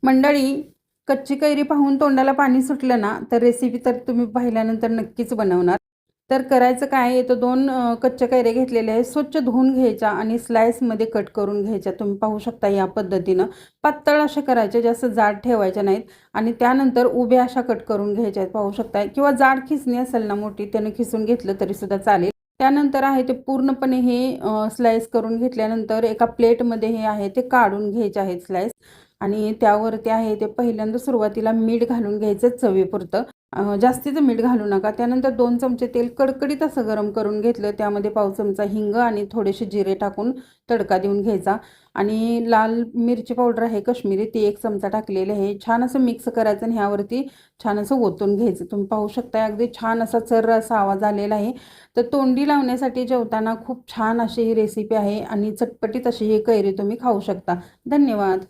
मंडळी, कच्ची कैरी पाहून तोंडाला पाणी सुटलं ना, तर रेसिपी तर तुम्ही पाहिल्यानंतर नक्कीच बनवणार. तर करायचं काय आहे, तर 2 कच्च्या कैऱ्या घेतलेल्या आहेत. स्वच्छ धुवून घ्यायच्या आणि स्लाइसमध्ये कट करून घ्यायच्या. तुम्ही पाहू शकता या पद्धतीनं. पातळ अशा करायच्या, जास्त जाड ठेवायच्या नाहीत. आणि त्यानंतर उभ्या अशा कट करून घ्यायच्या आहेत, पाहू शकता. किंवा जाड खिसणी असेल ना मोठी, त्यानं खिसून घेतलं तरीसुद्धा चालेल. त्यानंतर आहे ते पूर्णपणे हे स्लाइस करून घेतल्यानंतर एका प्लेटमध्ये हे आहे ते काढून घ्यायचे आहेत स्लाइस. आणि त्यावरती आहे ते पहिल्यांदा सुरुवातीला मीठ घालून घ्यायचं चवीपुरतं. जास्तीचं मीठ घालू नका. त्यानंतर 2 चमचे तेल कडकडीत असं गरम करून घेतलं. त्यामध्ये पाव चमचा हिंग आणि थोडेसे जिरे टाकून तडका देऊन घ्यायचा. आणि लाल मिरची पावडर आहे कश्मीरी, ती 1 चमचा टाकलेली आहे. छान असं मिक्स करायचं आणि ह्यावरती छान असं ओतून घ्यायचं. तुम्ही पाहू शकता अगदी छान असा चर्र असा आवाज आलेला आहे. तर तोंडी लावण्यासाठी जेवताना खूप छान अशी ही रेसिपी आहे आणि चटपटीत अशी ही कैरी तुम्ही खाऊ शकता. धन्यवाद.